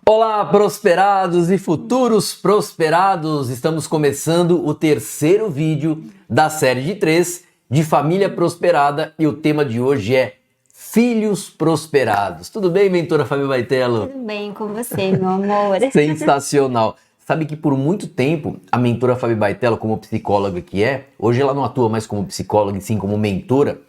Olá, prosperados e futuros prosperados! Estamos começando o terceiro vídeo da série de 3 de Família Prosperada e o tema de hoje é Filhos Prosperados. Tudo bem, mentora Fabi Baitello? Tudo bem com você, meu amor? Sensacional! Sabe que por muito tempo a mentora Fabi Baitello, como psicóloga que é, hoje ela não atua mais como psicóloga, e sim como mentora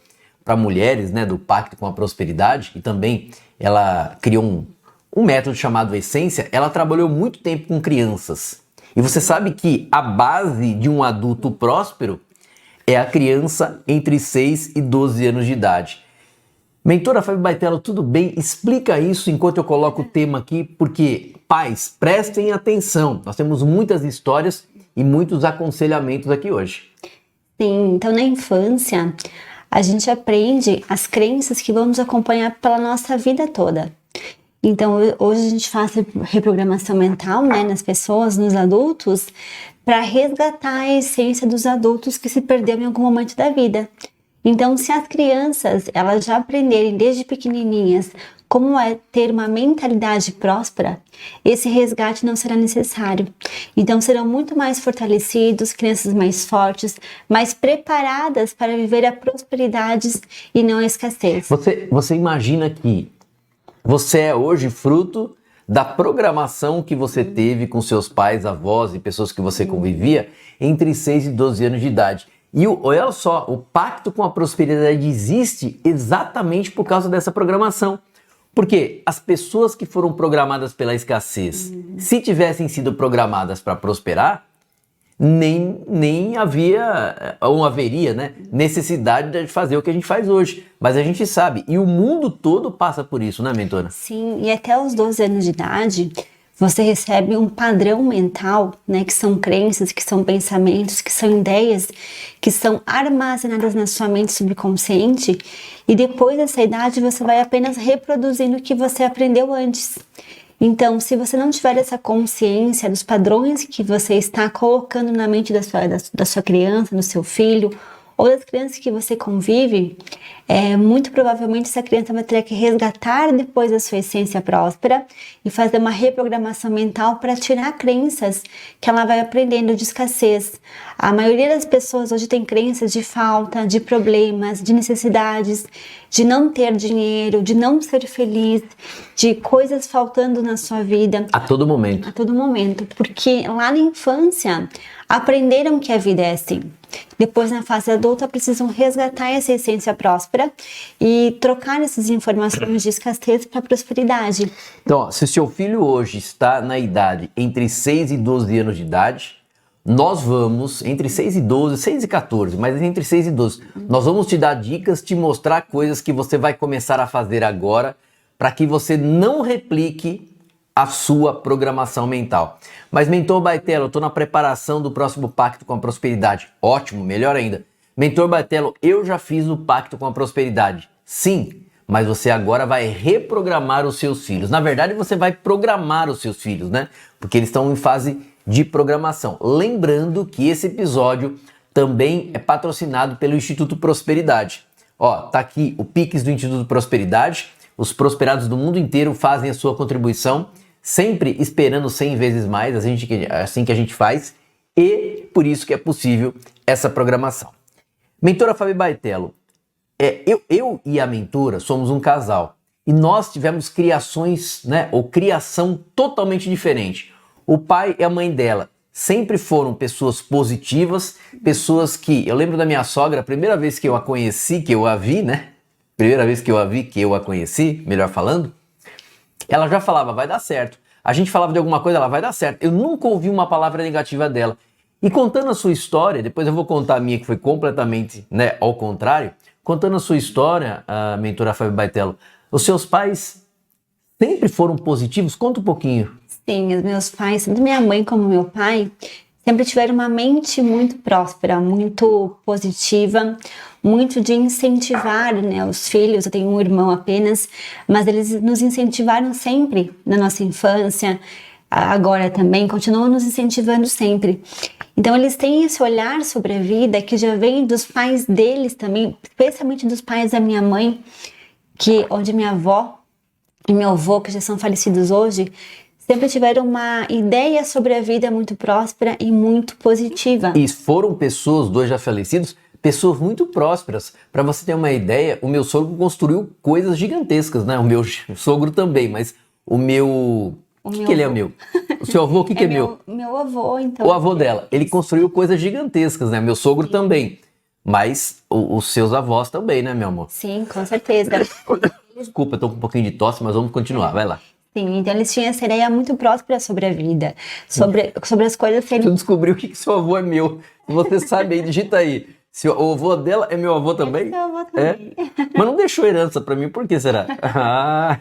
para mulheres, né, do Pacto com a Prosperidade, e também ela criou um método chamado Essência. Ela trabalhou muito tempo com crianças. E você sabe que a base de um adulto próspero é a criança entre 6 e 12 anos de idade. Mentora Fabi Baitello, tudo bem? Explica isso enquanto eu coloco o tema aqui, porque, pais, prestem atenção. Nós temos muitas histórias e muitos aconselhamentos aqui hoje. Sim, então na infância a gente aprende as crenças que vão nos acompanhar pela nossa vida toda. Então hoje a gente faz reprogramação mental, né, nas pessoas, nos adultos, para resgatar a essência dos adultos que se perderam em algum momento da vida. Então, se as crianças elas já aprenderem desde pequenininhas como é ter uma mentalidade próspera, esse resgate não será necessário. Então, serão muito mais fortalecidos, crianças mais fortes, mais preparadas para viver a prosperidade e não a escassez. Você imagina que você é hoje fruto da programação que você teve com seus pais, avós e pessoas que você convivia entre 6 e 12 anos de idade. E olha só, o Pacto com a Prosperidade existe exatamente por causa dessa programação. Porque as pessoas que foram programadas pela escassez, se tivessem sido programadas para prosperar, nem havia ou haveria, né, necessidade de fazer o que a gente faz hoje. Mas a gente sabe, e o mundo todo passa por isso, né, mentora? Sim, e até os 12 anos de idade, você recebe um padrão mental, né, que são crenças, que são pensamentos, que são ideias, que são armazenadas na sua mente subconsciente, e depois dessa idade você vai apenas reproduzindo o que você aprendeu antes. Então, se você não tiver essa consciência dos padrões que você está colocando na mente da sua criança, do seu filho, ou das crianças que você convive, muito provavelmente essa criança vai ter que resgatar depois a sua essência próspera e fazer uma reprogramação mental para tirar crenças que ela vai aprendendo de escassez. A maioria das pessoas hoje tem crenças de falta, de problemas, de necessidades, de não ter dinheiro, de não ser feliz, de coisas faltando na sua vida. A todo momento. A todo momento, porque lá na infância aprenderam que a vida é assim. Depois, na fase adulta, precisam resgatar essa essência próspera e trocar essas informações de escassez para prosperidade. Então, ó, se o seu filho hoje está na idade entre 6 e 12 anos de idade, nós vamos, entre 6 e 12, 6 e 14, mas entre 6 e 12, nós vamos te dar dicas, te mostrar coisas que você vai começar a fazer agora para que você não replique a sua programação mental. Mas, mentor Baitello, eu estou na preparação do próximo Pacto com a Prosperidade. Ótimo, melhor ainda. Mentor Baitello, eu já fiz o Pacto com a Prosperidade. Sim, mas você agora vai reprogramar os seus filhos. Na verdade, você vai programar os seus filhos, né? Porque eles estão em fase de programação. Lembrando que esse episódio também é patrocinado pelo Instituto Prosperidade. Ó, tá aqui o Pix do Instituto Prosperidade. Os prosperados do mundo inteiro fazem a sua contribuição, sempre esperando 100 vezes mais, assim que a gente faz, e por isso que é possível essa programação. Mentora Fabi Baitello, eu e a mentora somos um casal, e nós tivemos criações, né, ou criação totalmente diferente. O pai e a mãe dela sempre foram pessoas positivas, pessoas que, eu lembro da minha sogra, a primeira vez que eu a conheci, que eu a vi, né, primeira vez que eu a vi, que eu a conheci, melhor falando, ela já falava, vai dar certo. A gente falava de alguma coisa, ela vai dar certo. Eu nunca ouvi uma palavra negativa dela. E contando a sua história, depois eu vou contar a minha, que foi completamente, né, ao contrário. Contando a sua história, a mentora Fabi Baitello, os seus pais sempre foram positivos? Conta um pouquinho. Sim, os meus pais, tanto minha mãe como meu pai, sempre tiveram uma mente muito próspera, muito positiva, muito de incentivar, né, os filhos. Eu tenho um irmão apenas, mas eles nos incentivaram sempre na nossa infância, agora também, continuam nos incentivando sempre. Então eles têm esse olhar sobre a vida que já vem dos pais deles também, especialmente dos pais da minha mãe, onde minha avó e meu avô, que já são falecidos hoje, sempre tiveram uma ideia sobre a vida muito próspera e muito positiva. E foram pessoas, dois já falecidos, pessoas muito prósperas. Para você ter uma ideia, o meu sogro construiu coisas gigantescas, né? O meu sogro também, mas o meu... O que ele é meu? O seu avô, o que é meu? Meu avô, então. O avô dela. Ele construiu coisas gigantescas, né? Meu sogro também. Mas os seus avós também, né, meu amor? Sim, com certeza. Desculpa, eu tô com um pouquinho de tosse, mas vamos continuar. Vai lá. Sim, então eles tinham essa ideia muito próspera sobre a vida, sobre as coisas que Tu descobriu que seu avô é meu. Você sabe aí, digita aí. Se o avô dela é meu avô também? É meu avô também. É? Mas não deixou herança pra mim, por que será? Ah.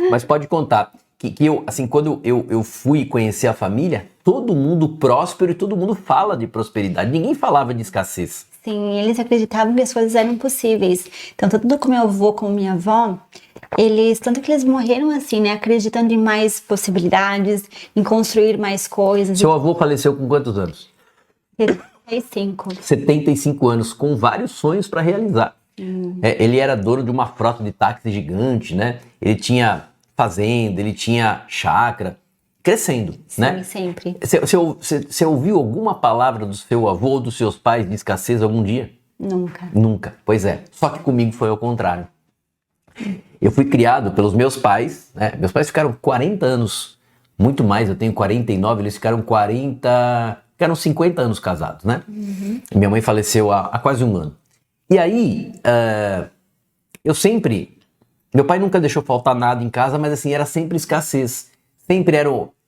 Mas pode contar que eu, assim, quando eu fui conhecer a família, todo mundo próspero e todo mundo fala de prosperidade. Ninguém falava de escassez. Sim, eles acreditavam que as coisas eram possíveis. Então, tanto com meu avô como minha avó, tanto que eles morreram assim, né? Acreditando em mais possibilidades, em construir mais coisas. Seu avô faleceu com quantos anos? 75. 75 anos, com vários sonhos para realizar. Ele era dono de uma frota de táxi gigante, né? Ele tinha fazenda, ele tinha chácara, crescendo, Sim, né? sempre. Você ouviu alguma palavra do seu avô ou dos seus pais de escassez algum dia? Nunca. Nunca, pois é. Só que comigo foi ao contrário. Eu fui criado pelos meus pais, né? Meus pais ficaram 40 anos, muito mais, eu tenho 49, eles ficaram 50 anos casados, né? Minha mãe faleceu há quase um ano. E aí, meu pai nunca deixou faltar nada em casa, mas assim, era sempre escassez. Sempre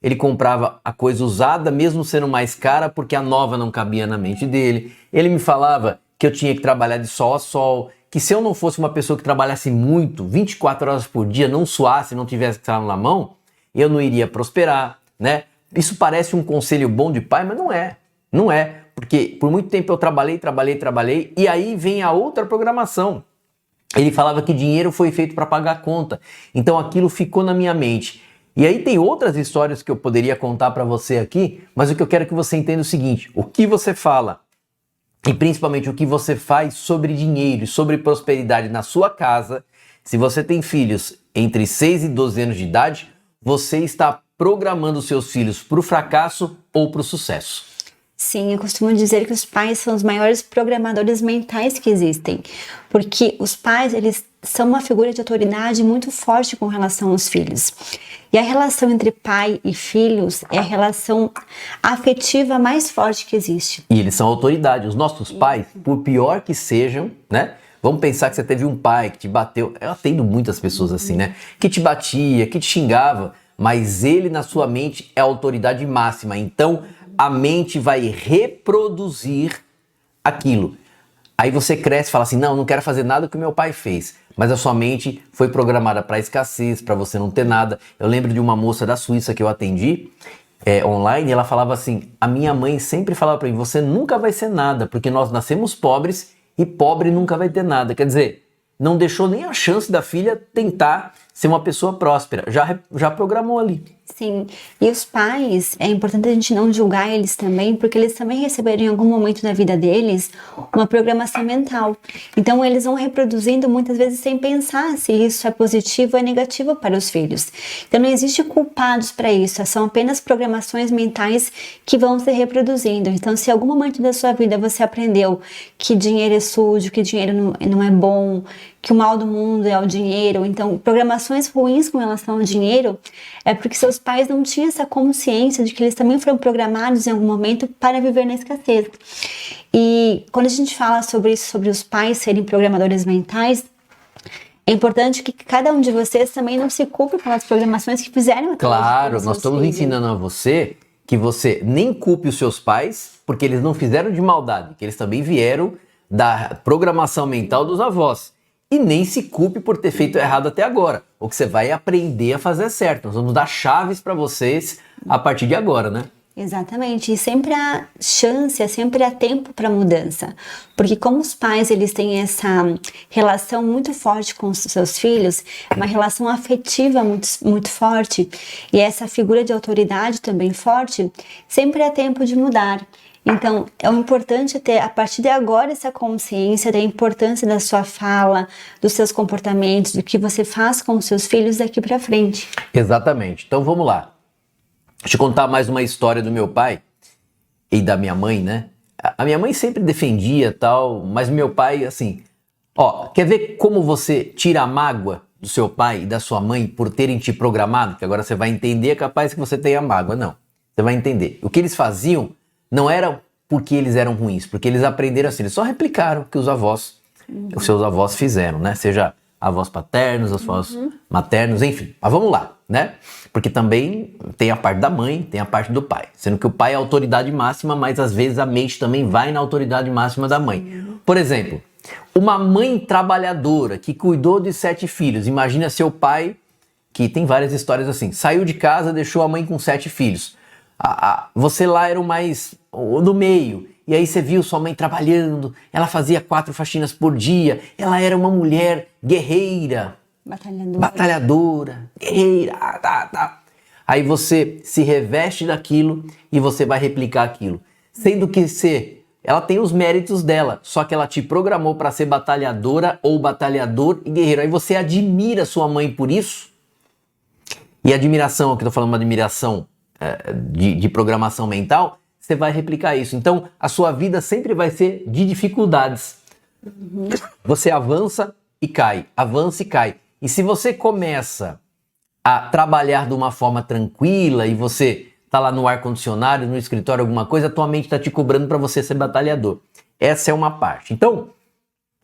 ele comprava a coisa usada, mesmo sendo mais cara, porque a nova não cabia na mente dele. Ele me falava que eu tinha que trabalhar de sol a sol, que se eu não fosse uma pessoa que trabalhasse muito, 24 horas por dia, não suasse, não tivesse salário na mão, eu não iria prosperar, né? Isso parece um conselho bom de pai, mas não é. Não é, porque por muito tempo eu trabalhei, e aí vem a outra programação. Ele falava que dinheiro foi feito para pagar a conta, então aquilo ficou na minha mente. E aí tem outras histórias que eu poderia contar para você aqui, mas o que eu quero que você entenda é o seguinte: o que você fala e principalmente o que você faz sobre dinheiro e sobre prosperidade na sua casa, se você tem filhos entre 6 e 12 anos de idade, você está programando seus filhos para o fracasso ou para o sucesso. Sim, eu costumo dizer que os pais são os maiores programadores mentais que existem, porque os pais, eles são uma figura de autoridade muito forte com relação aos filhos. E a relação entre pai e filhos é a relação afetiva mais forte que existe. E eles são autoridade. Os nossos pais, por pior que sejam, né? Vamos pensar que você teve um pai que te bateu. Eu atendo muitas pessoas assim, né? Que te batia, que te xingava, mas ele na sua mente é a autoridade máxima. Então a mente vai reproduzir aquilo. Aí você cresce e fala assim, não quero fazer nada que o meu pai fez. Mas a sua mente foi programada para escassez, para você não ter nada. Eu lembro de uma moça da Suíça que eu atendi online, e ela falava assim, a minha mãe sempre falava para mim, você nunca vai ser nada, porque nós nascemos pobres e pobre nunca vai ter nada. Quer dizer, não deixou nem a chance da filha tentar ser uma pessoa próspera. Já programou ali. Sim, e os pais, é importante a gente não julgar eles também, porque eles também receberam em algum momento da vida deles uma programação mental. Então eles vão reproduzindo muitas vezes sem pensar se isso é positivo ou é negativo para os filhos. Então não existe culpados para isso, são apenas programações mentais que vão se reproduzindo. Então se em algum momento da sua vida você aprendeu que dinheiro é sujo, que dinheiro não é bom, que o mal do mundo é o dinheiro, então programações ruins com relação ao dinheiro, é porque seus pais não tinham essa consciência de que eles também foram programados em algum momento para viver na escassez. E quando a gente fala sobre isso, sobre os pais serem programadores mentais, é importante que cada um de vocês também não se culpe pelas programações que fizeram. Claro, nós estamos ensinando a você que você nem culpe os seus pais, porque eles não fizeram de maldade, que eles também vieram da programação mental dos avós. E nem se culpe por ter feito errado até agora. O que você vai aprender a fazer certo. Nós vamos dar chaves para vocês a partir de agora, né? Exatamente. E sempre há chance, sempre há tempo para mudança. Porque como os pais eles têm essa relação muito forte com os seus filhos, uma relação afetiva muito forte, e essa figura de autoridade também forte, sempre há tempo de mudar. Então, é importante ter, a partir de agora, essa consciência da importância da sua fala, dos seus comportamentos, do que você faz com os seus filhos daqui para frente. Exatamente. Então, vamos lá. Deixa eu contar mais uma história do meu pai e da minha mãe, né? A minha mãe sempre defendia tal, mas meu pai, assim, ó, quer ver como você tira a mágoa do seu pai e da sua mãe por terem te programado? Que agora você vai entender, é capaz que você tenha mágoa. Não, você vai entender. O que eles faziam não era porque eles eram ruins, porque eles aprenderam assim, eles só replicaram o que os seus avós fizeram, né? Seja avós paternos, avós maternos, enfim. Mas vamos lá, né? Porque também tem a parte da mãe, tem a parte do pai. Sendo que o pai é a autoridade máxima, mas às vezes a mente também vai na autoridade máxima da mãe. Por exemplo, uma mãe trabalhadora que cuidou de 7 filhos. Imagina seu pai, que tem várias histórias assim, saiu de casa, deixou a mãe com 7 filhos. Você lá era o mais no meio. E aí você viu sua mãe trabalhando, ela fazia 4 faxinas por dia, ela era uma mulher guerreira, batalhadora, guerreira, Aí você se reveste daquilo e você vai replicar aquilo. Sendo que ela tem os méritos dela, só que ela te programou para ser batalhadora ou batalhador e guerreiro. Aí você admira sua mãe por isso. E admiração, aqui eu tô falando uma admiração de programação mental, você vai replicar isso. Então, a sua vida sempre vai ser de dificuldades. Você avança e cai, avança e cai. E se você começa a trabalhar de uma forma tranquila e você tá lá no ar-condicionado, no escritório, alguma coisa, a tua mente tá te cobrando para você ser batalhador. Essa é uma parte. Então,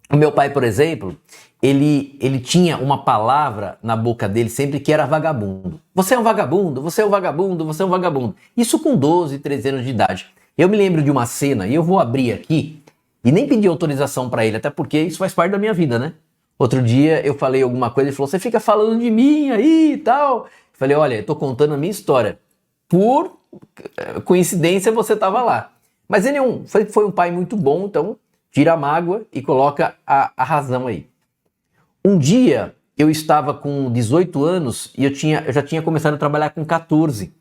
o meu pai, por exemplo, ele tinha uma palavra na boca dele sempre que era vagabundo. Você é um vagabundo, você é um vagabundo, você é um vagabundo. Isso com 12, 13 anos de idade. Eu me lembro de uma cena, e eu vou abrir aqui, e nem pedi autorização para ele, até porque isso faz parte da minha vida, né? Outro dia eu falei alguma coisa, ele falou, você fica falando de mim aí e tal. Eu falei, olha, eu tô contando a minha história. Por coincidência você tava lá. Mas ele foi um pai muito bom, então tira a mágoa e coloca a razão aí. Um dia eu estava com 18 anos e eu já tinha começado a trabalhar com 14.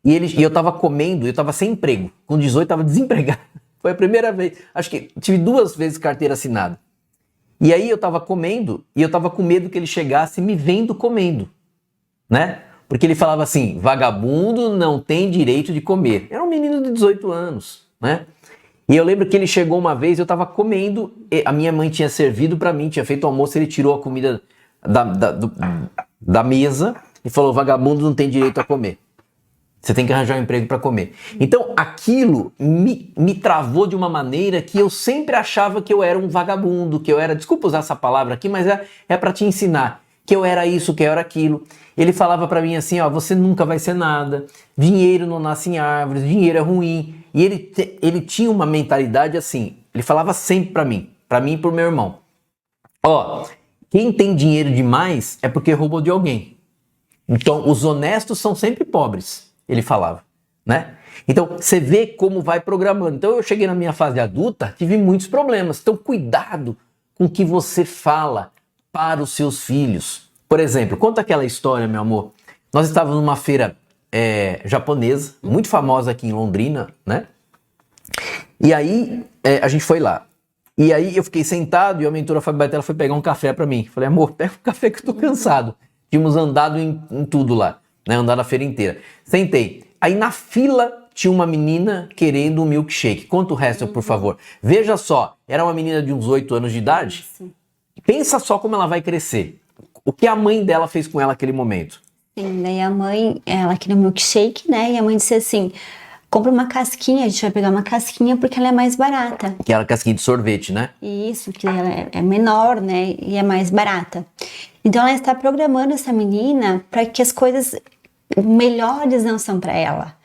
E eu estava comendo, eu estava sem emprego. Com 18 estava desempregado. Foi a primeira vez. Acho que tive 2 vezes carteira assinada. E aí eu estava comendo e eu estava com medo que ele chegasse me vendo comendo, né? Porque ele falava assim, vagabundo não tem direito de comer. Era um menino de 18 anos, né? E eu lembro que ele chegou uma vez, eu tava comendo, a minha mãe tinha servido pra mim, tinha feito o almoço, ele tirou a comida da mesa e falou, vagabundo não tem direito a comer. Você tem que arranjar um emprego pra comer. Então aquilo me travou de uma maneira que eu sempre achava que eu era um vagabundo, que eu era, desculpa usar essa palavra aqui, mas é pra te ensinar, que eu era isso, que eu era aquilo. Ele falava pra mim assim, ó, você nunca vai ser nada, dinheiro não nasce em árvores, dinheiro é ruim. E ele tinha uma mentalidade assim, ele falava sempre pra mim e pro meu irmão. Ó, quem tem dinheiro demais é porque roubou de alguém. Então, os honestos são sempre pobres, ele falava, né? Então, você vê como vai programando. Então, eu cheguei na minha fase adulta, tive muitos problemas. Então, cuidado com o que você fala para os seus filhos. Por exemplo, conta aquela história, meu amor. Nós estávamos numa feira japonesa, muito famosa aqui em Londrina, né? E aí, a gente foi lá. E aí, eu fiquei sentado e a mentora Fábio Baitella foi pegar um café pra mim. Falei, amor, pega um café que eu tô cansado. Tínhamos andado em tudo lá, né? Andado a feira inteira. Sentei. Aí, na fila, tinha uma menina querendo um milkshake. Conta o resto, por favor. Veja só, era uma menina de uns 8 anos de idade. Pensa só como ela vai crescer. O que a mãe dela fez com ela naquele momento? Sim, daí a mãe, ela queria um milkshake, né? E a mãe disse assim, compra uma casquinha, a gente vai pegar uma casquinha porque ela é mais barata. Aquela casquinha de sorvete, né? Isso, que ela é menor, né? E é mais barata. Então ela está programando essa menina para que as coisas melhores não são para ela.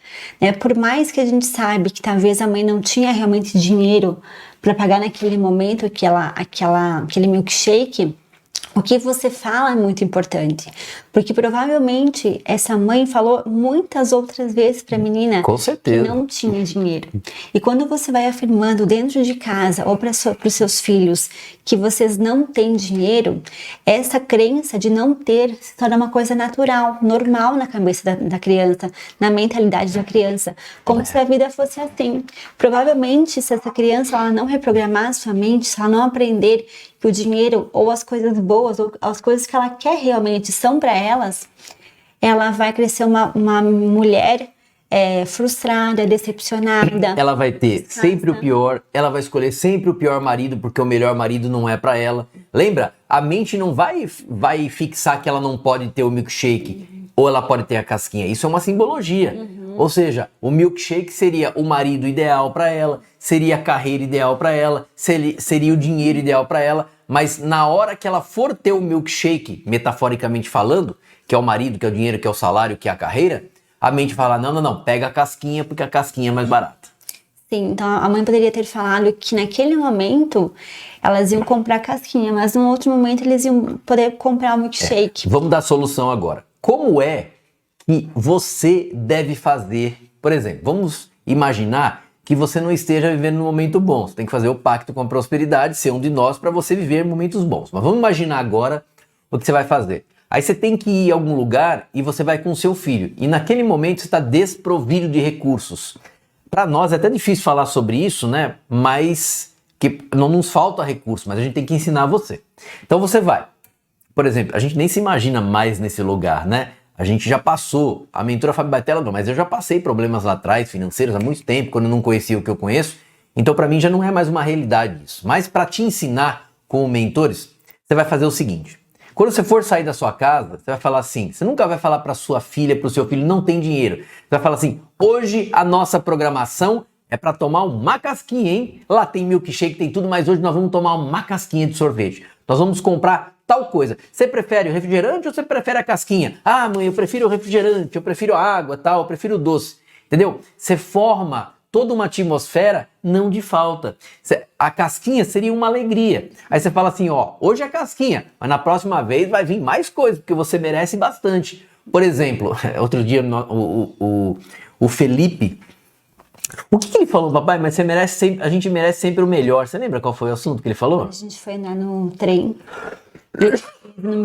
Né? Por mais que a gente sabe que talvez a mãe não tinha realmente dinheiro para pagar naquele momento aquele milkshake, o que você fala é muito importante, porque provavelmente essa mãe falou muitas outras vezes para a menina com certeza, que não tinha dinheiro. E quando você vai afirmando dentro de casa ou para os seus filhos que vocês não têm dinheiro, essa crença de não ter se torna uma coisa natural, normal na cabeça da criança, na mentalidade da criança, como se a vida fosse assim. Provavelmente, se essa criança ela não reprogramar a sua mente, se ela não aprender que o dinheiro ou as coisas boas ou as coisas que ela quer realmente são para elas, ela vai crescer uma mulher frustrada, decepcionada. Ela vai ter sempre o pior, ela vai escolher sempre o pior marido, porque o melhor marido não é pra ela. Lembra? A mente não vai fixar que ela não pode ter o milkshake, ou ela pode ter a casquinha. Isso é uma simbologia. Ou seja, o milkshake seria o marido ideal pra ela, seria a carreira ideal pra ela, seria o dinheiro ideal pra ela, mas na hora que ela for ter o milkshake, metaforicamente falando, que é o marido, que é o dinheiro, que é o salário, que é a carreira, a mente fala, não, pega a casquinha porque a casquinha é mais barata. Sim, então a mãe poderia ter falado que naquele momento elas iam comprar a casquinha, mas num outro momento eles iam poder comprar o milkshake. Vamos dar a solução agora. Como é que você deve fazer, por exemplo, vamos imaginar que você não esteja vivendo num momento bom. Você tem que fazer o pacto com a prosperidade, ser um de nós para você viver momentos bons. Mas vamos imaginar agora o que você vai fazer. Aí você tem que ir a algum lugar e você vai com o seu filho. E naquele momento você está desprovido de recursos. Para nós é até difícil falar sobre isso, né? Mas que não nos falta recurso, mas a gente tem que ensinar você. Então você vai. Por exemplo, a gente nem se imagina mais nesse lugar, né? A gente já passou, a mentora Fábio Baitella não, mas eu já passei problemas lá atrás, financeiros, há muito tempo, quando eu não conhecia o que eu conheço. Então para mim já não é mais uma realidade isso. Mas para te ensinar como mentores, você vai fazer o seguinte. Quando você for sair da sua casa, você vai falar assim, você nunca vai falar para sua filha, para o seu filho, não tem dinheiro. Você vai falar assim, hoje a nossa programação é para tomar uma casquinha, hein? Lá tem milkshake, tem tudo, mas hoje nós vamos tomar uma casquinha de sorvete. Nós vamos comprar tal coisa. Você prefere o refrigerante ou você prefere a casquinha? Ah, mãe, eu prefiro o refrigerante, eu prefiro a água, tal, eu prefiro o doce. Entendeu? Você forma toda uma atmosfera não de falta. A casquinha seria uma alegria. Aí você fala assim, ó, hoje é casquinha, mas na próxima vez vai vir mais coisa, porque você merece bastante. Por exemplo, outro dia o Felipe, o que ele falou, papai? Mas você merece sempre, a gente merece sempre o melhor. Você lembra qual foi o assunto que ele falou? A gente foi andar no trem.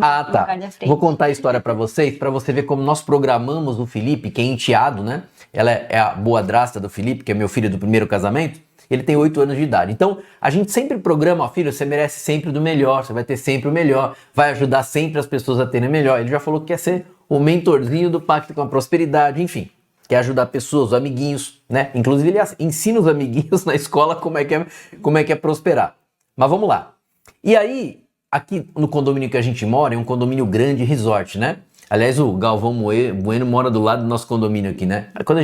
Ah, tá. Vou contar a história pra vocês, pra você ver como nós programamos o Felipe, que é enteado, né? Ela é a boadrasta do Felipe, que é meu filho do primeiro casamento. Ele tem 8 anos de idade. Então, a gente sempre programa, ó, filho, você merece sempre do melhor, você vai ter sempre o melhor, vai ajudar sempre as pessoas a terem o melhor. Ele já falou que quer ser o mentorzinho do Pacto com a Prosperidade, enfim. Quer ajudar pessoas, os amiguinhos, né? Inclusive, ele ensina os amiguinhos na escola como é que é prosperar. Mas vamos lá. E aí, aqui no condomínio que a gente mora, é um condomínio grande, resort, né? Aliás, o Galvão Bueno mora do lado do nosso condomínio aqui, né? Quando a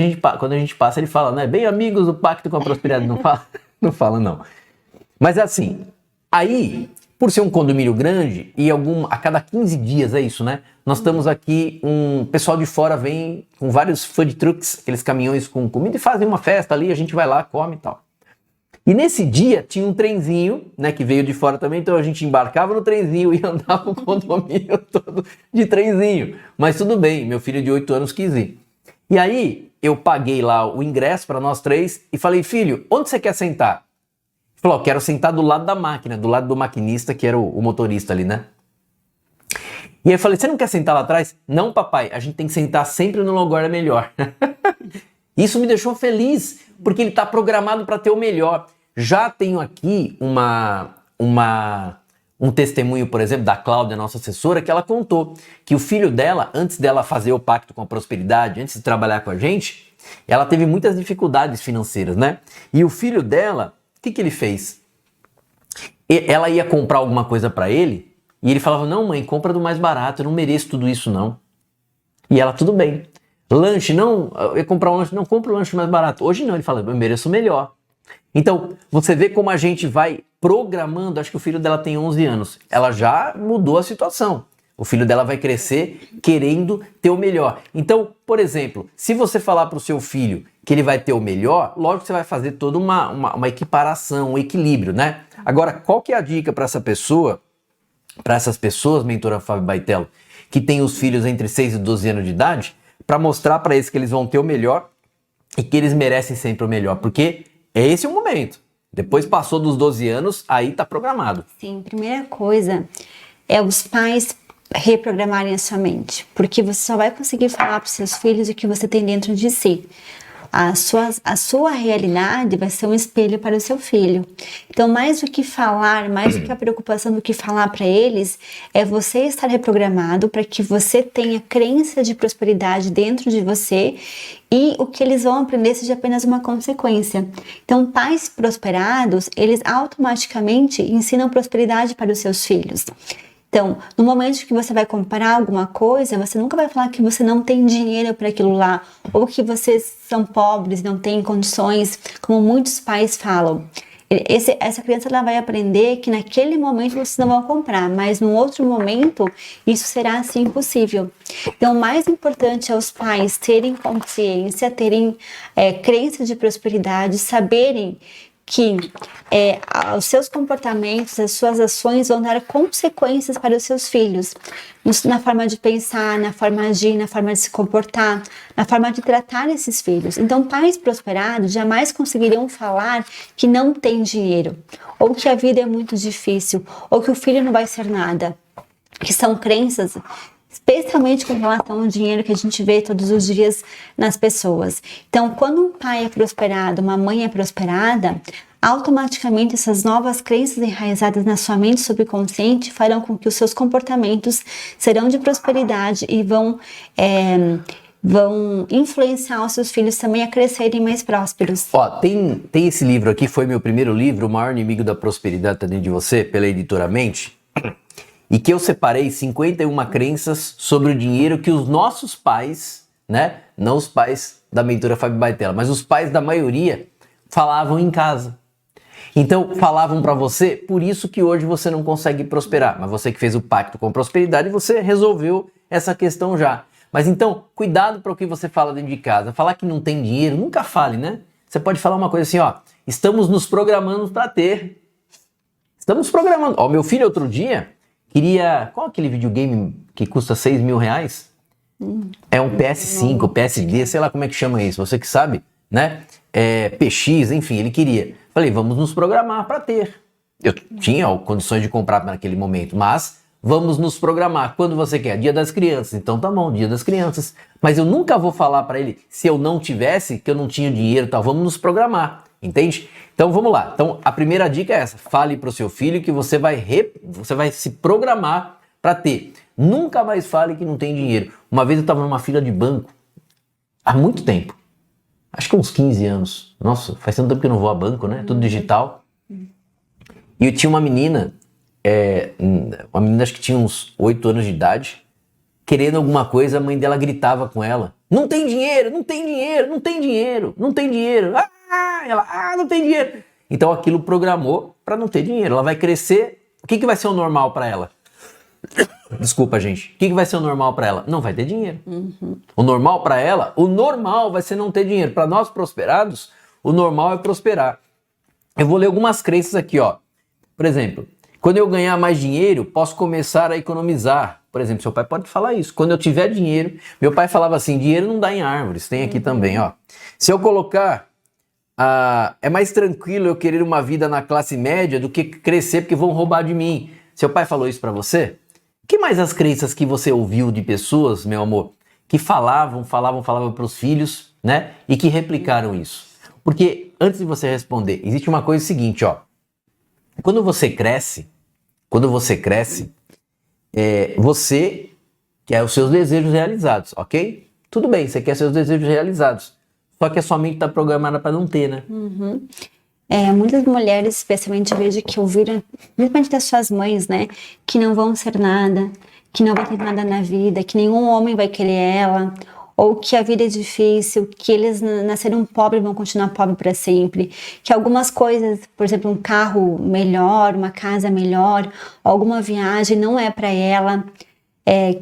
gente passa, ele fala, né? Bem amigos do Pacto com a Prosperidade. Não fala, não fala, não. Mas é assim, aí, por ser um condomínio grande, e a cada 15 dias, é isso, né? Nós estamos aqui, um pessoal de fora vem com vários food trucks, aqueles caminhões com comida, e fazem uma festa ali, a gente vai lá, come e tal. E nesse dia tinha um trenzinho, né, que veio de fora também, então a gente embarcava no trenzinho e andava o condomínio todo de trenzinho. Mas tudo bem, meu filho de 8 anos quis ir. E aí eu paguei lá o ingresso para nós 3 e falei, filho, onde você quer sentar? Ele falou, quero sentar do lado da máquina, do lado do maquinista, que era o motorista ali, né? E aí eu falei, você não quer sentar lá atrás? Não, papai, a gente tem que sentar sempre no lugar melhor. Isso me deixou feliz, porque ele está programado para ter o melhor. Já tenho aqui um testemunho, por exemplo, da Cláudia, nossa assessora, que ela contou que o filho dela, antes dela fazer o pacto com a prosperidade, antes de trabalhar com a gente, ela teve muitas dificuldades financeiras, né? E o filho dela, o que ele fez? Ela ia comprar alguma coisa para ele e ele falava, não mãe, compra do mais barato, eu não mereço tudo isso não. E ela, tudo bem. Lanche, não, eu ia comprar um lanche, não, compra um lanche mais barato. Hoje não, ele fala, eu mereço o melhor. Então, você vê como a gente vai programando, acho que o filho dela tem 11 anos, ela já mudou a situação. O filho dela vai crescer querendo ter o melhor. Então, por exemplo, se você falar para o seu filho que ele vai ter o melhor, lógico que você vai fazer toda uma equiparação, um equilíbrio, né? Agora, qual que é a dica para essa pessoa, para essas pessoas, mentora Fábio Baitella, que tem os filhos entre 6 e 12 anos de idade, para mostrar para eles que eles vão ter o melhor e que eles merecem sempre o melhor, porque é esse o momento. Depois passou dos 12 anos, aí tá programado. Sim, primeira coisa é os pais reprogramarem a sua mente, porque você só vai conseguir falar para os seus filhos o que você tem dentro de si. a sua realidade vai ser um espelho para o seu filho. Então, mais do que falar, mais do que a preocupação do que falar para eles, é você estar reprogramado para que você tenha crença de prosperidade dentro de você e o que eles vão aprender seja apenas uma consequência. Então, pais prosperados, eles automaticamente ensinam prosperidade para os seus filhos. Então, no momento que você vai comprar alguma coisa, você nunca vai falar que você não tem dinheiro para aquilo lá, ou que vocês são pobres, não têm condições, como muitos pais falam. Essa criança ela vai aprender que naquele momento vocês não vão comprar, mas num outro momento isso será assim possível. Então, o mais importante é os pais terem consciência, terem crença de prosperidade, saberem que os seus comportamentos, as suas ações vão dar consequências para os seus filhos, na forma de pensar, na forma de agir, na forma de se comportar, na forma de tratar esses filhos. Então, pais prosperados jamais conseguiriam falar que não tem dinheiro, ou que a vida é muito difícil, ou que o filho não vai ser nada, que são crenças especialmente com relação ao dinheiro que a gente vê todos os dias nas pessoas. Então, quando um pai é prosperado, uma mãe é prosperada, automaticamente essas novas crenças enraizadas na sua mente subconsciente farão com que os seus comportamentos serão de prosperidade e vão influenciar os seus filhos também a crescerem mais prósperos. Ó, tem esse livro aqui, foi meu primeiro livro, O Maior Inimigo da Prosperidade Tá Dentro de Você, pela editora Mente. E que eu separei 51 crenças sobre o dinheiro que os nossos pais, né? Não os pais da mentora Fábio Baitella, mas os pais da maioria falavam em casa. Então, falavam para você, por isso que hoje você não consegue prosperar. Mas você que fez o pacto com prosperidade, você resolveu essa questão já. Mas então, cuidado para o que você fala dentro de casa. Falar que não tem dinheiro, nunca fale, né? Você pode falar uma coisa assim, ó, estamos nos programando para ter. Estamos programando. Ó, meu filho outro dia queria... Qual aquele videogame que custa 6 mil reais? É um PS5, PSD, sei lá como é que chama isso, você que sabe, né? PX, enfim, ele queria. Falei, vamos nos programar para ter. Eu tinha condições de comprar naquele momento, mas vamos nos programar. Quando você quer? Dia das Crianças. Então tá bom, Dia das Crianças. Mas eu nunca vou falar para ele, se eu não tivesse, que eu não tinha dinheiro e tal. Vamos nos programar, entende? Então vamos lá. Então a primeira dica é essa. Fale para o seu filho que você vai se programar para ter. Nunca mais fale que não tem dinheiro. Uma vez eu estava numa fila de banco, há muito tempo. Acho que uns 15 anos. Nossa, faz tanto tempo que eu não vou a banco, né? Tudo digital. E eu tinha uma menina acho que tinha uns 8 anos de idade, querendo alguma coisa, a mãe dela gritava com ela, não tem dinheiro, não tem dinheiro, não tem dinheiro, não tem dinheiro. Ela, não tem dinheiro. Então aquilo programou para não ter dinheiro. Ela vai crescer, o que vai ser o normal para ela? Desculpa, gente. O que vai ser o normal para ela? Não vai ter dinheiro. O normal para ela, o normal vai ser não ter dinheiro. Para nós prosperados, o normal é prosperar. Eu vou ler algumas crenças aqui, ó. Por exemplo, quando eu ganhar mais dinheiro, posso começar a economizar. Por exemplo, seu pai pode falar isso. Quando eu tiver dinheiro, meu pai falava assim, dinheiro não dá em árvores. Tem aqui também, ó. Se eu colocar, é mais tranquilo eu querer uma vida na classe média do que crescer porque vão roubar de mim. Seu pai falou isso pra você? O que mais as crenças que você ouviu de pessoas, meu amor, que falavam pros filhos, né? E que replicaram isso? Porque, antes de você responder, existe uma coisa seguinte, ó. Quando você cresce, você quer os seus desejos realizados, ok? Tudo bem, você quer seus desejos realizados. Só que a sua mente está programada para não ter, né? Muitas mulheres, especialmente, eu vejo que ouviram, principalmente das suas mães, né? Que não vão ser nada, que não vai ter nada na vida, que nenhum homem vai querer ela, ou que a vida é difícil, que eles nasceram pobres e vão continuar pobres para sempre, que algumas coisas, por exemplo, um carro melhor, uma casa melhor, alguma viagem não é para ela,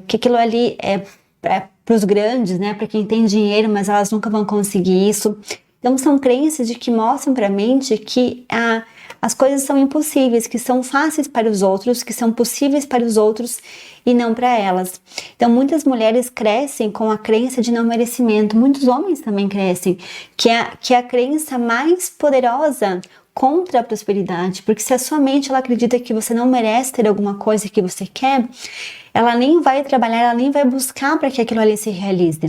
que aquilo ali é para os grandes, né? Para quem tem dinheiro, mas elas nunca vão conseguir isso. Então são crenças de que mostram para a mente que as coisas são impossíveis, que são fáceis para os outros, que são possíveis para os outros e não para elas. Então muitas mulheres crescem com a crença de não merecimento, muitos homens também crescem, que é a crença mais poderosa contra a prosperidade, porque se a sua mente ela acredita que você não merece ter alguma coisa que você quer, ela nem vai trabalhar, ela nem vai buscar para que aquilo ali se realize.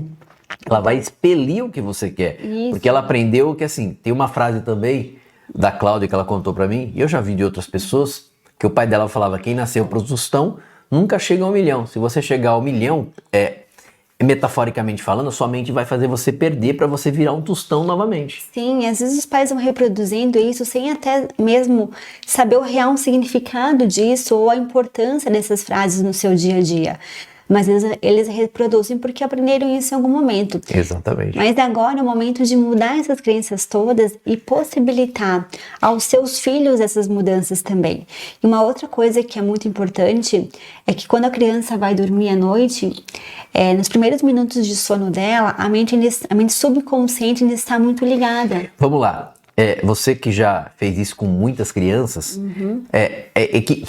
Ela vai expelir o que você quer. Isso. Porque ela aprendeu que, assim, tem uma frase também da Cláudia que ela contou pra mim, e eu já vi de outras pessoas, que o pai dela falava, quem nasceu pro tostão nunca chega ao milhão. Se você chegar ao milhão, metaforicamente falando, sua mente vai fazer você perder pra você virar um tostão novamente. Sim, às vezes os pais vão reproduzindo isso sem até mesmo saber o real significado disso ou a importância dessas frases no seu dia a dia. Mas eles reproduzem porque aprenderam isso em algum momento. Exatamente. Mas agora é o momento de mudar essas crenças todas e possibilitar aos seus filhos essas mudanças também. E uma outra coisa que é muito importante é que quando a criança vai dormir à noite, nos primeiros minutos de sono dela, a mente subconsciente ainda está muito ligada. Vamos lá. Você que já fez isso com muitas crianças,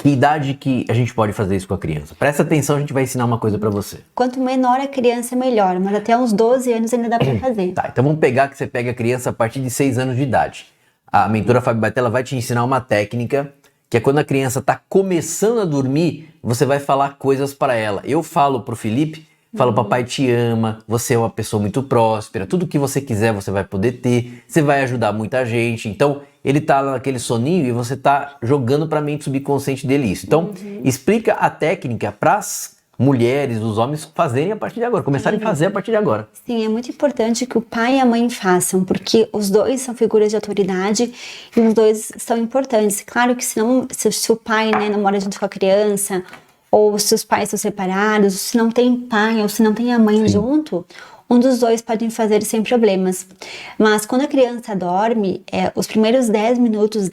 que idade que a gente pode fazer isso com a criança? Presta atenção, a gente vai ensinar uma coisa pra você. Quanto menor a criança, melhor, mas até uns 12 anos ainda dá pra fazer. Tá, então vamos pegar que você pega a criança a partir de 6 anos de idade. A mentora Fabi Baitella vai te ensinar uma técnica que é quando a criança tá começando a dormir, você vai falar coisas para ela. Eu falo pro Felipe, falo, papai te ama, você é uma pessoa muito próspera, tudo que você quiser você vai poder ter, você vai ajudar muita gente. Então, ele tá naquele soninho e você tá jogando pra mente subconsciente dele isso. Então, explica a técnica pras mulheres, os homens fazerem a partir de agora, começarem a fazer a partir de agora. Sim, é muito importante que o pai e a mãe façam, porque os dois são figuras de autoridade e os dois são importantes. Claro que se o pai, né, não mora junto com a criança, ou se os pais estão separados, se não tem pai ou se não tem a mãe junto, um dos dois podem fazer sem problemas. Mas quando a criança dorme, os primeiros 10 minutos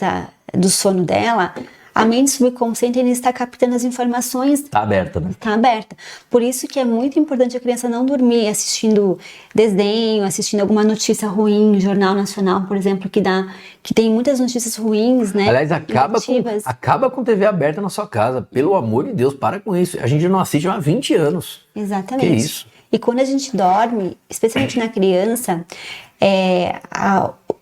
do sono dela, a mente subconsciente ainda está captando as informações. Tá aberta, né? Está aberta. Por isso que é muito importante a criança não dormir assistindo desenho, assistindo alguma notícia ruim, Jornal Nacional, por exemplo, que tem muitas notícias ruins, né? Aliás, acaba com TV aberta na sua casa. Pelo amor de Deus, para com isso. A gente não assiste há 20 anos. Exatamente. Que isso? E quando a gente dorme, especialmente na criança,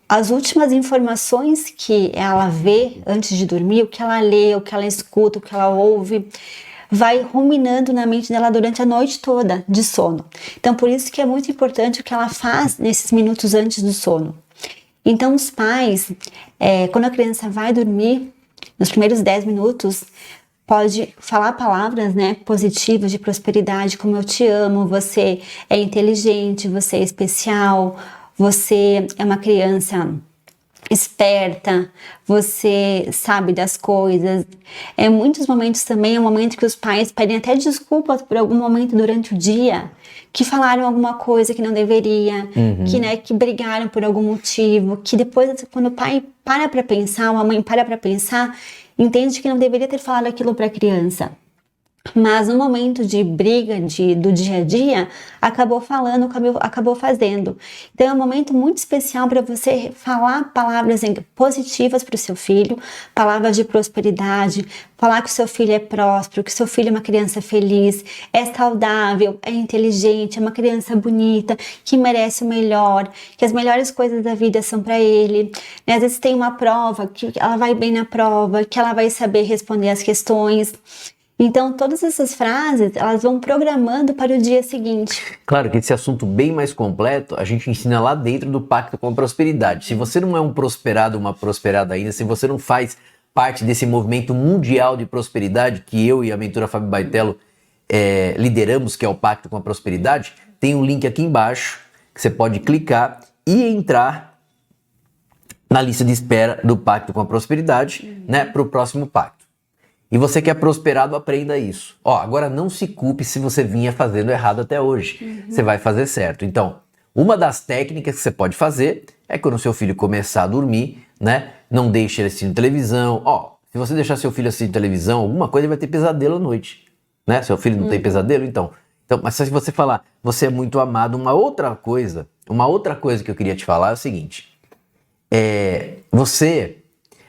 as últimas informações que ela vê antes de dormir, o que ela lê, o que ela escuta, o que ela ouve, vai ruminando na mente dela durante a noite toda de sono. Então, por isso que é muito importante o que ela faz nesses minutos antes do sono. Então, os pais, quando a criança vai dormir, nos primeiros 10 minutos, pode falar palavras, né, positivas de prosperidade, como eu te amo, você é inteligente, você é especial, você é uma criança esperta, você sabe das coisas. Em muitos momentos também é um momento que os pais pedem até desculpas por algum momento durante o dia, que falaram alguma coisa que não deveria, que brigaram por algum motivo, que depois, quando o pai para pra pensar, ou a mãe para pra pensar, entende que não deveria ter falado aquilo para a criança. Mas no momento de briga do dia a dia, acabou falando, acabou fazendo. Então é um momento muito especial para você falar palavras positivas para o seu filho, palavras de prosperidade, falar que o seu filho é próspero, que o seu filho é uma criança feliz, é saudável, é inteligente, é uma criança bonita, que merece o melhor, que as melhores coisas da vida são para ele. Às vezes tem uma prova, que ela vai bem na prova, que ela vai saber responder as questões. Então, todas essas frases, elas vão programando para o dia seguinte. Claro que esse assunto bem mais completo, a gente ensina lá dentro do Pacto com a Prosperidade. Se você não é um prosperado, uma prosperada ainda, se você não faz parte desse movimento mundial de prosperidade que eu e a mentora Fabi Baitello lideramos, que é o Pacto com a Prosperidade, tem um link aqui embaixo que você pode clicar e entrar na lista de espera do Pacto com a Prosperidade, né, para o próximo pacto. E você que é prosperado, aprenda isso. Agora não se culpe se você vinha fazendo errado até hoje. Você vai fazer certo. Então, uma das técnicas que você pode fazer é quando o seu filho começar a dormir, né? Não deixe ele assistindo televisão. Se você deixar seu filho assistindo televisão, alguma coisa ele vai ter pesadelo à noite, né? Seu filho não tem pesadelo, então. Mas se você falar, você é muito amado, uma outra coisa que eu queria te falar é o seguinte. Você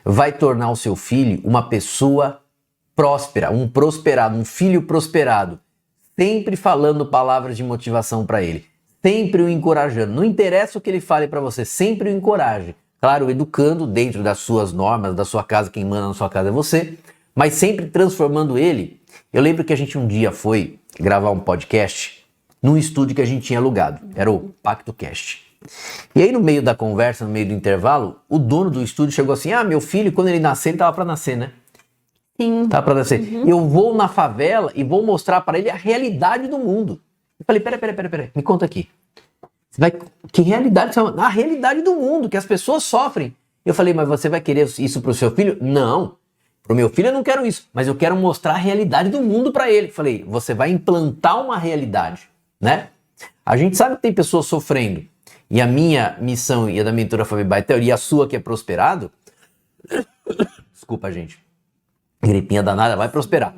vai tornar o seu filho uma pessoa próspera, um prosperado, um filho prosperado, sempre falando palavras de motivação para ele, sempre o encorajando. Não interessa o que ele fale para você, sempre o encoraje. Claro, educando dentro das suas normas, da sua casa, quem manda na sua casa é você, mas sempre transformando ele. Eu lembro que a gente um dia foi gravar um podcast num estúdio que a gente tinha alugado. Era o Pacto Cast. E aí no meio da conversa, no meio do intervalo, o dono do estúdio chegou assim, meu filho, quando ele nascer, ele tava pra nascer, né? Sim. Tava pra nascer. Eu vou na favela e vou mostrar pra ele a realidade do mundo. Eu falei, peraí, me conta aqui. Que realidade? A realidade do mundo, que as pessoas sofrem. Eu falei, mas você vai querer isso pro seu filho? Não. Pro meu filho eu não quero isso, mas eu quero mostrar a realidade do mundo pra ele. Falei, você vai implantar uma realidade, né? A gente sabe que tem pessoas sofrendo. E a minha missão e a da mentora Fabi Baitel e a sua que é prosperado, desculpa gente, gripinha danada, vai prosperar.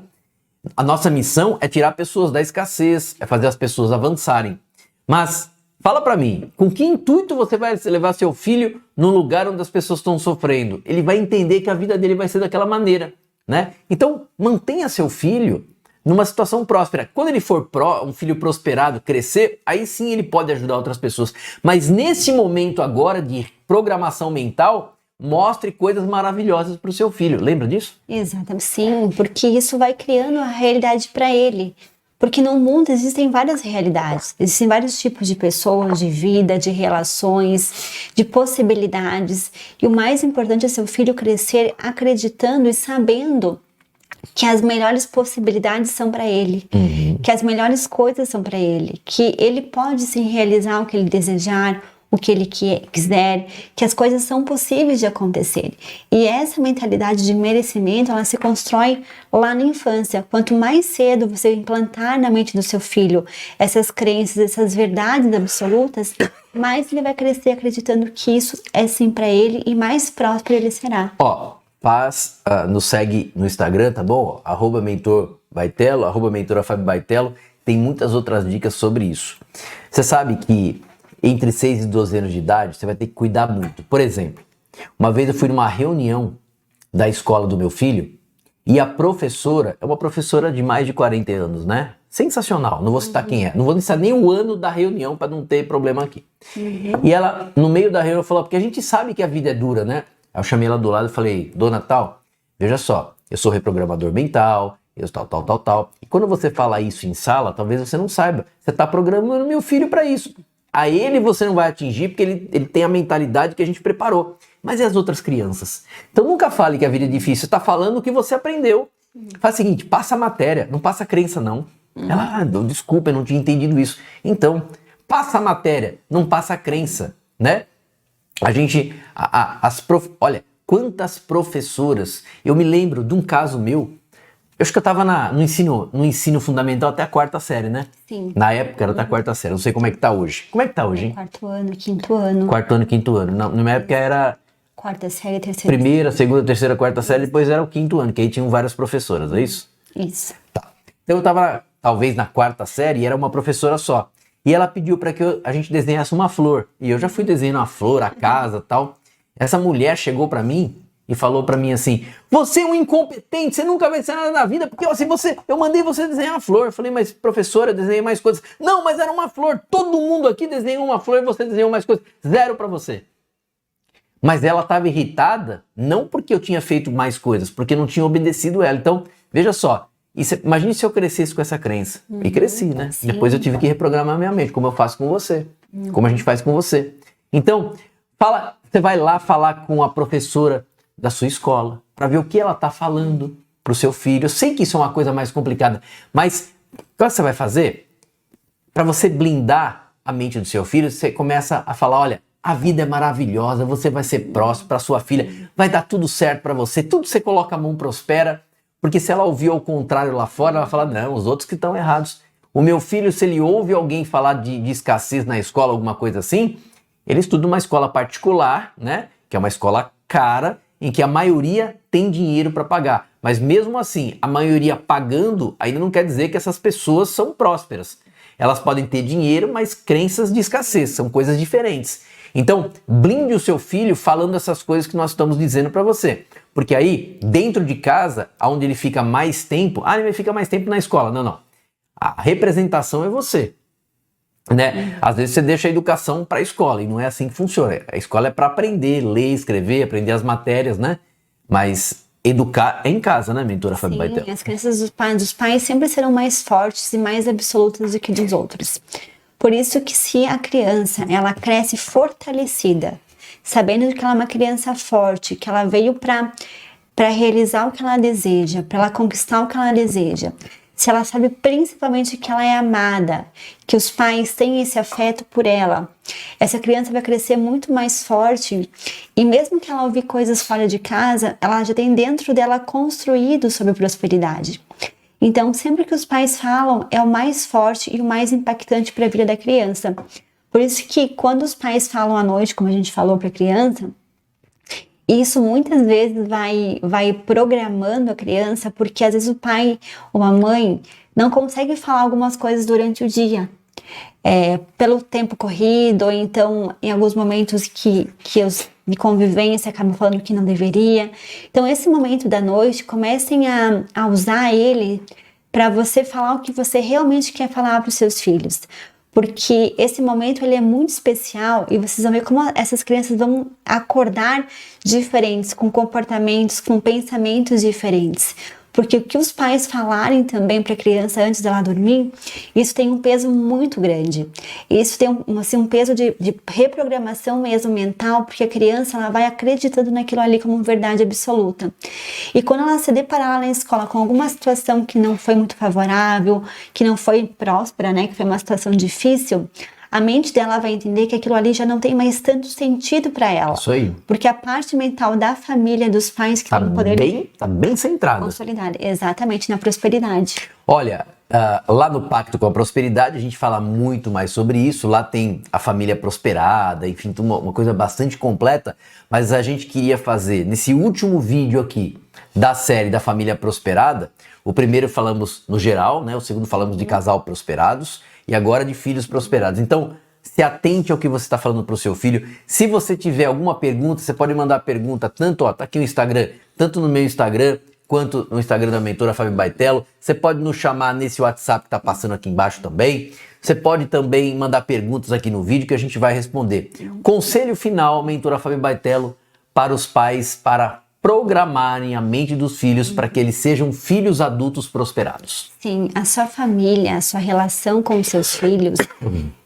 A nossa missão é tirar pessoas da escassez, é fazer as pessoas avançarem. Mas fala pra mim, com que intuito você vai levar seu filho num lugar onde as pessoas estão sofrendo? Ele vai entender que a vida dele vai ser daquela maneira, né? Então mantenha seu filho numa situação próspera. Quando ele for um filho prosperado, crescer, aí sim ele pode ajudar outras pessoas. Mas nesse momento agora de programação mental, mostre coisas maravilhosas para o seu filho. Lembra disso? Exatamente, sim, porque isso vai criando a realidade para ele. Porque no mundo existem várias realidades, existem vários tipos de pessoas, de vida, de relações, de possibilidades. E o mais importante é seu filho crescer acreditando e sabendo que as melhores possibilidades são para ele, que as melhores coisas são para ele, que ele pode sim realizar o que ele desejar, o que ele quiser, que as coisas são possíveis de acontecer. E essa mentalidade de merecimento, ela se constrói lá na infância. Quanto mais cedo você implantar na mente do seu filho essas crenças, essas verdades absolutas, mais ele vai crescer acreditando que isso é sim para ele e mais próspero ele será. Nos segue no Instagram, tá bom? @mentorbaitelo, @mentora Fabi Baitello. Tem muitas outras dicas sobre isso. Você sabe que entre 6 e 12 anos de idade, você vai ter que cuidar muito. Por exemplo, uma vez eu fui numa reunião da escola do meu filho e a professora, é uma professora de mais de 40 anos, né? Sensacional, não vou citar quem é. Não vou citar nem o ano da reunião para não ter problema aqui. E ela, no meio da reunião, falou, porque a gente sabe que a vida é dura, né? Aí eu chamei ela do lado e falei, dona tal, veja só, eu sou reprogramador mental, eu tal. E quando você fala isso em sala, talvez você não saiba. Você está programando meu filho para isso. A ele você não vai atingir porque ele tem a mentalidade que a gente preparou. Mas e as outras crianças? Então nunca fale que a vida é difícil. Você está falando o que você aprendeu. Faz o seguinte, passa a matéria, não passa a crença não. Ela, desculpa, eu não tinha entendido isso. Então, passa a matéria, não passa a crença, né? A gente, olha, quantas professoras, eu me lembro de um caso meu, eu acho que eu estava no ensino fundamental até a 4ª série, né? Sim. Na época era até a 4ª série, não sei como é que tá hoje. Como é que tá hoje, hein? 4º ano, 5º ano. 4º ano, 5º ano. Na minha época era 4ª série, 3ª. Primeira, 2ª, 3ª, 4ª série, depois era o 5º ano, que aí tinham várias professoras, é isso? Isso. Tá. Então eu tava, talvez na 4ª série, e era uma professora só. E ela pediu para que a gente desenhasse uma flor. E eu já fui desenhando a flor, a casa e tal. Essa mulher chegou para mim e falou para mim assim, você é um incompetente, você nunca vai ser nada na vida, porque assim, eu mandei você desenhar uma flor. Eu falei, mas professora, eu desenhei mais coisas. Não, mas era uma flor, todo mundo aqui desenhou uma flor e você desenhou mais coisas. 0 para você. Mas ela estava irritada, não porque eu tinha feito mais coisas, porque não tinha obedecido ela. Então, veja só, imagine se eu crescesse com essa crença. E cresci, né? Sim. Depois eu tive que reprogramar minha mente, como eu faço com você. Como a gente faz com você. Então, você vai lá falar com a professora da sua escola, para ver o que ela está falando para o seu filho. Eu sei que isso é uma coisa mais complicada, mas o que você vai fazer? Para você blindar a mente do seu filho, você começa a falar, olha, a vida é maravilhosa, você vai ser próximo para sua filha, vai dar tudo certo para você, tudo que você coloca a mão prospera, porque se ela ouvir ao contrário lá fora, ela fala, não, os outros que estão errados. O meu filho, se ele ouve alguém falar de escassez na escola, alguma coisa assim, ele estuda uma escola particular, né, que é uma escola cara, em que a maioria tem dinheiro para pagar. Mas mesmo assim, a maioria pagando, ainda não quer dizer que essas pessoas são prósperas. Elas podem ter dinheiro, mas crenças de escassez, são coisas diferentes. Então, blinde o seu filho falando essas coisas que nós estamos dizendo para você. Porque aí, dentro de casa, onde ele fica mais tempo, ele fica mais tempo na escola. Não. A representação é você. Né? Às vezes você deixa a educação para a escola e não é assim que funciona. A escola é para aprender, ler, escrever, aprender as matérias, né? Mas educar em casa, né, mentora Fabi Sim, Baetel? as crenças dos pais sempre serão mais fortes e mais absolutas do que dos outros. Por isso que se a criança, ela cresce fortalecida, sabendo que ela é uma criança forte, que ela veio para realizar o que ela deseja, para ela conquistar o que ela deseja. Se ela sabe principalmente que ela é amada, que os pais têm esse afeto por ela, essa criança vai crescer muito mais forte e mesmo que ela ouvir coisas fora de casa, ela já tem dentro dela construído sobre prosperidade. Então, sempre que os pais falam, é o mais forte e o mais impactante para a vida da criança. Por isso que quando os pais falam à noite, como a gente falou para a criança, isso muitas vezes vai programando a criança, porque às vezes o pai ou a mãe não consegue falar algumas coisas durante o dia. Pelo tempo corrido, ou então em alguns momentos que os de convivência acabam falando que não deveria. Então, esse momento da noite, comecem a usar ele para você falar o que você realmente quer falar para os seus filhos. Porque esse momento ele é muito especial e vocês vão ver como essas crianças vão acordar diferentes, com comportamentos, com pensamentos diferentes. Porque o que os pais falarem também para a criança antes dela dormir, isso tem um peso muito grande. Isso tem um peso de reprogramação mesmo mental, porque a criança ela vai acreditando naquilo ali como verdade absoluta. E quando ela se deparar lá na escola com alguma situação que não foi muito favorável, que não foi próspera, né, que foi uma situação difícil, a mente dela vai entender que aquilo ali já não tem mais tanto sentido para ela. Isso aí. Porque a parte mental da família, dos pais que têm o poder Tá bem centrada. consolidar, exatamente, na prosperidade. Olha, lá no Pacto com a Prosperidade a gente fala muito mais sobre isso. Lá tem a família prosperada, enfim, uma coisa bastante completa. Mas a gente queria fazer, nesse último vídeo aqui da série da família prosperada, o primeiro falamos no geral, né? O segundo falamos de casal prosperados e agora de filhos prosperados. Então, se atente ao que você está falando para o seu filho. Se você tiver alguma pergunta, você pode mandar pergunta tanto, tá aqui no Instagram, tanto no meu Instagram, quanto no Instagram da mentora Fabi Baetello. Você pode nos chamar nesse WhatsApp que está passando aqui embaixo também. Você pode também mandar perguntas aqui no vídeo que a gente vai responder. Conselho final, mentora Fabi Baetello, para os pais, para programarem a mente dos filhos para que eles sejam filhos adultos prosperados. Sim, a sua família, a sua relação com os seus filhos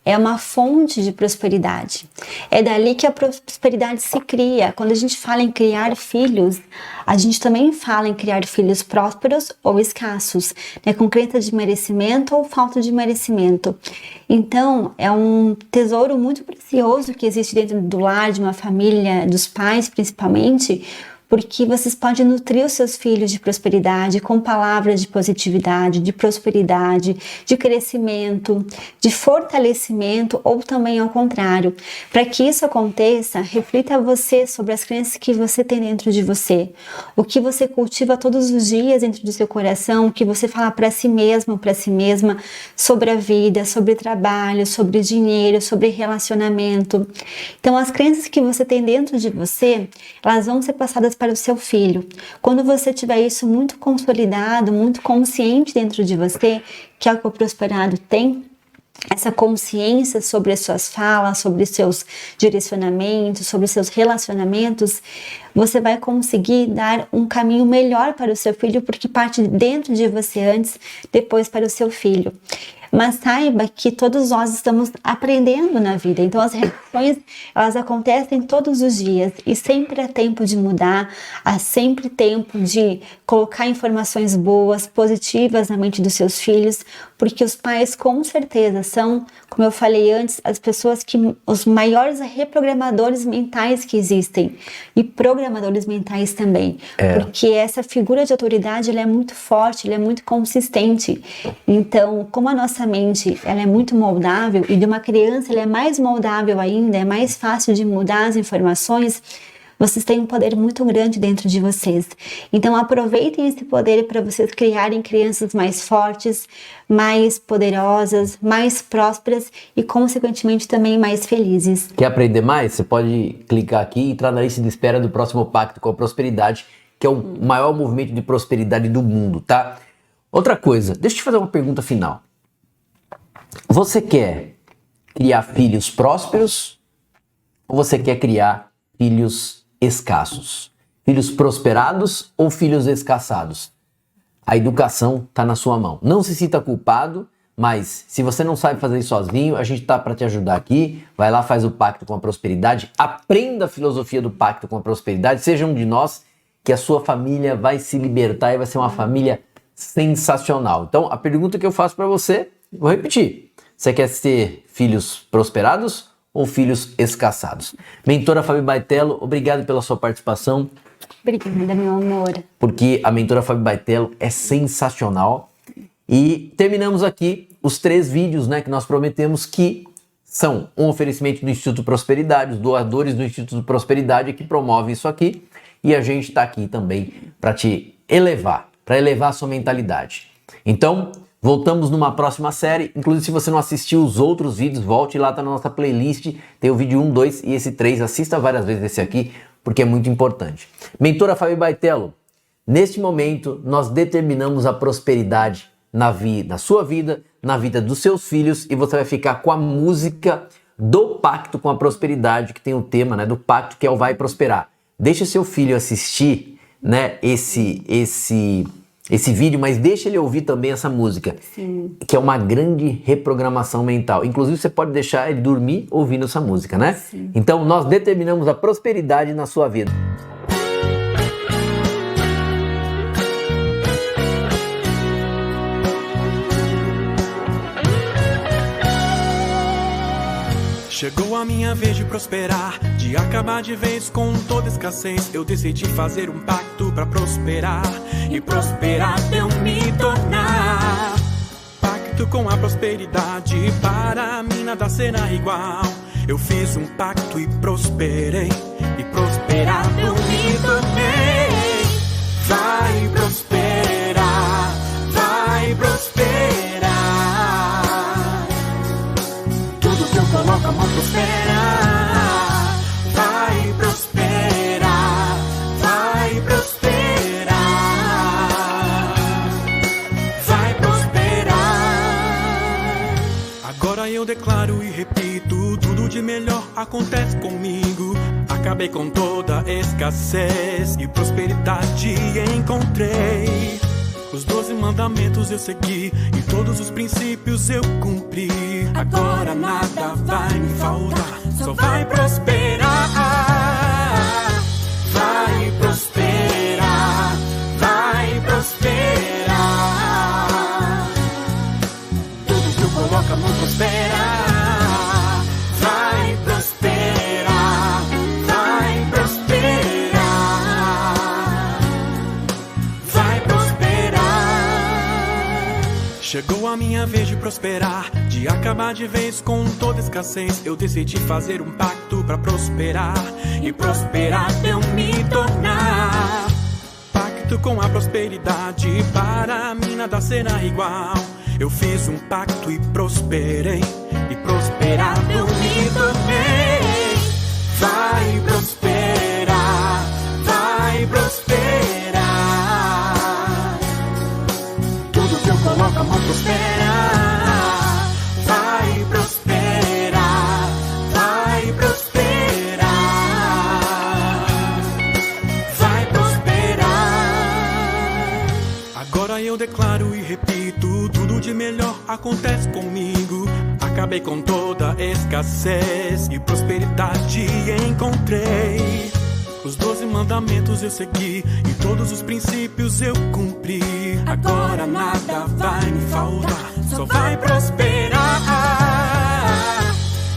é uma fonte de prosperidade. É dali que a prosperidade se cria. Quando a gente fala em criar filhos, a gente também fala em criar filhos prósperos ou escassos, né, com crença de merecimento ou falta de merecimento. Então, é um tesouro muito precioso que existe dentro do lar, de uma família, dos pais principalmente, porque vocês podem nutrir os seus filhos de prosperidade com palavras de positividade, de prosperidade, de crescimento, de fortalecimento ou também ao contrário. Para que isso aconteça, reflita você sobre as crenças que você tem dentro de você, o que você cultiva todos os dias dentro do seu coração, o que você fala para si mesmo, para si mesma, sobre a vida, sobre trabalho, sobre dinheiro, sobre relacionamento. Então, as crenças que você tem dentro de você, elas vão ser passadas para o seu filho. Quando você tiver isso muito consolidado, muito consciente dentro de você, que é o que o prosperado tem, essa consciência sobre as suas falas, sobre os seus direcionamentos, sobre os seus relacionamentos, você vai conseguir dar um caminho melhor para o seu filho, porque parte dentro de você antes, depois para o seu filho. Mas saiba que todos nós estamos aprendendo na vida, então as reações elas acontecem todos os dias e sempre há tempo de mudar, há sempre tempo de colocar informações boas, positivas na mente dos seus filhos, porque os pais com certeza são, como eu falei antes, as pessoas que os maiores reprogramadores mentais que existem e programadores mentais também, porque essa figura de autoridade ela é muito forte, ela é muito consistente. Então, como a nossa mente ela é muito moldável e de uma criança ela é mais moldável ainda, é mais fácil de mudar as informações, vocês têm um poder muito grande dentro de vocês. Então aproveitem esse poder para vocês criarem crianças mais fortes, mais poderosas, mais prósperas e consequentemente também mais felizes. Quer aprender mais? Você pode clicar aqui e entrar na lista de espera do próximo Pacto com a Prosperidade, que é o maior movimento de prosperidade do mundo, tá? Outra coisa, deixa eu te fazer uma pergunta final. Você quer criar filhos prósperos ou você quer criar filhos escassos? Filhos prosperados ou filhos escassados? A educação está na sua mão. Não se sinta culpado, mas se você não sabe fazer isso sozinho, a gente está para te ajudar aqui. Vai lá, faz o pacto com a prosperidade, aprenda a filosofia do pacto com a prosperidade, seja um de nós, que a sua família vai se libertar e vai ser uma família sensacional. Então, a pergunta que eu faço para você, vou repetir. Você quer ter filhos prosperados ou filhos escassados? Mentora Fabi Baitello, obrigado pela sua participação. Obrigada, meu amor. Porque a mentora Fabi Baitello é sensacional. E terminamos aqui os 3 vídeos, né, que nós prometemos, que são um oferecimento do Instituto Prosperidade, os doadores do Instituto Prosperidade que promovem isso aqui. E a gente está aqui também para te elevar, para elevar a sua mentalidade. Então, voltamos numa próxima série. Inclusive, se você não assistiu os outros vídeos, volte lá, tá na nossa playlist. Tem o vídeo 1, 2 e esse 3. Assista várias vezes esse aqui, porque é muito importante. Mentora Fabi Baitello, neste momento, nós determinamos a prosperidade na sua vida, na vida dos seus filhos, e você vai ficar com a música do Pacto com a Prosperidade, que tem o tema, né, do Pacto, que é o Vai Prosperar. Deixa seu filho assistir, né, esse vídeo, mas deixa ele ouvir também essa música. Sim. Que é uma grande reprogramação mental. Inclusive, você pode deixar ele dormir ouvindo essa música, né? Sim. Então, nós determinamos a prosperidade na sua vida. Chegou a minha vez de prosperar, de acabar de vez com toda escassez. Eu decidi fazer um pacto pra prosperar, e prosperar eu me tornar. Pacto com a prosperidade, para mim nada será igual. Eu fiz um pacto e prosperei, e prosperar eu me tornei. Vai prosperar, vai prosperar. Coloca a mão, prospera. Vai prosperar, vai prosperar. Vai prosperar. Agora eu declaro e repito, tudo de melhor acontece comigo. Acabei com toda escassez e prosperidade encontrei. Os 12 mandamentos eu segui e todos os princípios eu cumpri. Agora nada vai me faltar, só vai prosperar. Vai prosperar, vai prosperar. Tudo que eu coloco a mão prospera. Vai prosperar, vai prosperar. Vai prosperar. Chegou a minha vez de prosperar, de acabar de vez com toda escassez. Eu decidi fazer um pacto pra prosperar, e prosperar eu me tornar. Pacto com a prosperidade, para mim nada será igual. Eu fiz um pacto e prosperei, e prosperar eu me tornei. Vai prosperar, vai prosperar. Tudo que eu coloco a mão prospera. Vai prosperar, vai prosperar. Vai prosperar. Agora eu declaro e repito, tudo de melhor acontece comigo. Acabei com toda escassez e prosperidade encontrei. Os 12 mandamentos eu segui e todos os princípios eu cumpri. Agora nada vai me faltar, só vai prosperar.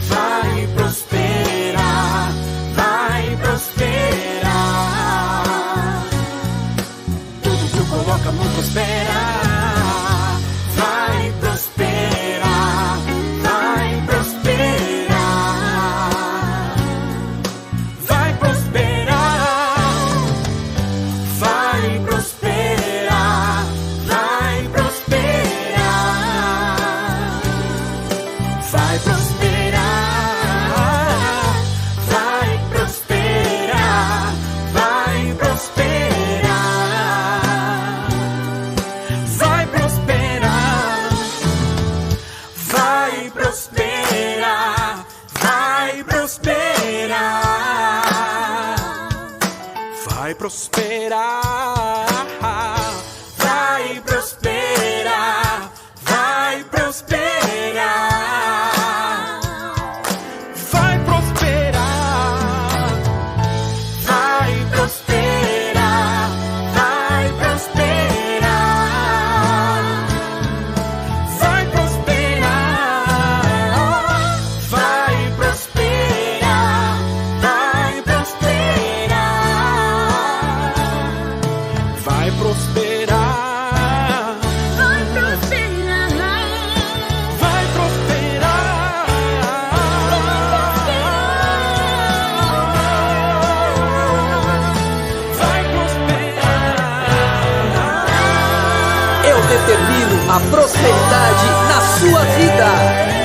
Vai prosperar, vai prosperar. Tudo que eu coloco a mão prospera. Vai prosperar, vai prosperar. Vai prosperar, vai prosperar, vai prosperar. Vai prosperar, vai prosperar, vai prosperar. Vai prosperar, vai prosperar, vai prosperar. Vai vai prosperar, vai prosperar, vai prosperar, vai prosperar, vai prosperar, vai prosperar, vai prosperar, vai prosperar, vai prosperar, vai prosperar, vai prosperar, vai prosperar. Eu determino a prosperidade na sua vida.